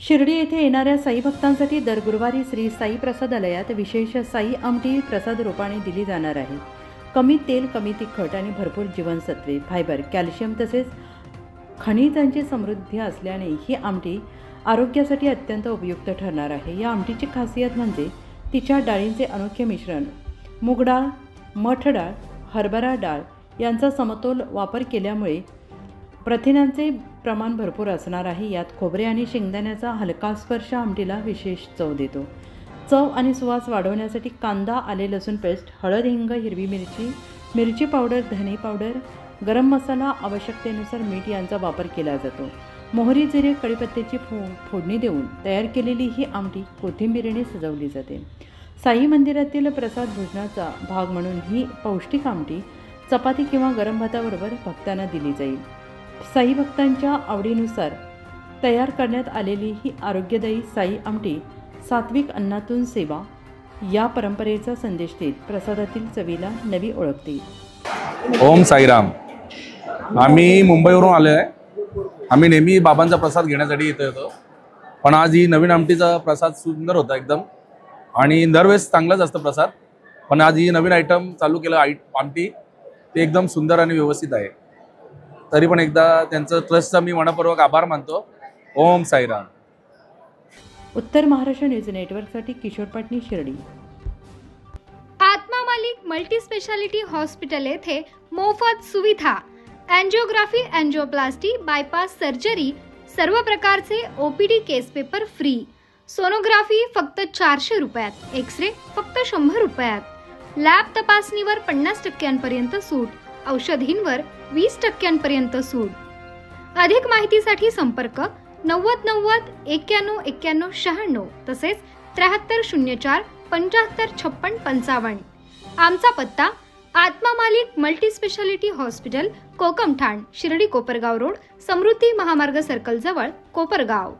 शिर्डी येथे येणाऱ्या साई भक्तांसाठी दर गुरुवारी श्री साई प्रसादालयात विशेष साई आमटी प्रसाद रूपाने दिली जाणार आहे। कमी तेल, कमी तिखट आणि भरपूर जीवनसत्वे, फायबर, कॅल्शियम तसेच खनिजांची समृद्धी असल्याने ही आमटी आरोग्यासाठी अत्यंत उपयुक्त ठरणार आहे। या आमटीची खासियत म्हणजे तिच्या डाळींचे अनोखे मिश्रण। मूग डाळ, मठ डाळ, हरभरा डाळ यांचा समतोल वापर केल्यामुळे प्रथिनांचे प्रमाण भरपूर असणार आहे। यात खोबरे आणि शेंगदाण्याचा हलका स्पर्श आमटीला विशेष चव देतो। चव आणि सुवास वाढवण्यासाठी कांदा, आले लसूण पेस्ट, हळद, हिंग, हिरवी मिरची, मिरची पावडर, धने पावडर, गरम मसाला, आवश्यकतेनुसार मीठ यांचा वापर केला जातो। मोहरी, जिरे, कढीपत्त्याची फोडणी देऊन तयार केलेली ही आमटी कोथिंबीरीने सजवली जाते। साई मंदिरातील प्रसाद भोजनाचा भाग म्हणून ही पौष्टिक आमटी चपाती किंवा गरम भाताबरोबर भक्तांना दिली जाईल। साई भक्तांच्या आवडीनुसार तयार करण्यात आलेली ही आरोग्यदायी साई आमटी सात्विक अन्नातून सेवा या परंपरेचा संदेश देत प्रसादातील चवीला नवी ओळख देईल। ओम साईराम। आम्ही मुंबईवरून आलो आहे। आम्ही नेहमी बाबांचा प्रसाद घेण्यासाठी येतो, पण आज ही नवीन आमटीचा प्रसाद सुंदर होता एकदम, आणि दरवेळेस चांगलाच असतं प्रसाद, पण आज ही नवीन आयटम चालू केलं आमटी, ते एकदम सुंदर आणि व्यवस्थित आहे। तरी पण एकदा त्यांचं ट्रस्टचा मी मनपूर्वक आभार मानतो। ओम साईराम। उत्तर महाराष्ट्र न्यूज नेटवर्कसाठी किशोर पाटणी, शिर्डी। आत्मा मालिक मल्टी स्पेशालिटी हॉस्पिटल येथे मोफत सुविधा, एंजियोग्राफी, एंजियोप्लास्टी, बायपास सर्जरी, सर्व प्रकारचे ओपीडी केस पेपर फ्री, सोनोग्राफी फक्त 400 रुपयात, एक्सरे फक्त 100 रुपयात, लॅब तपासणीवर 50% सूट, औषधींवर 20% सूट। अधिक माहितीसाठी संपर्क 90 90 91 91 96 तसेच 7304 75 56 55। आमचा पत्ता Atma Malik multi speciality hospital, Kokamthan, Shirdi Kopargaon road, Samruddhi महामार्ग सर्कल जवळ, कोपरगाव।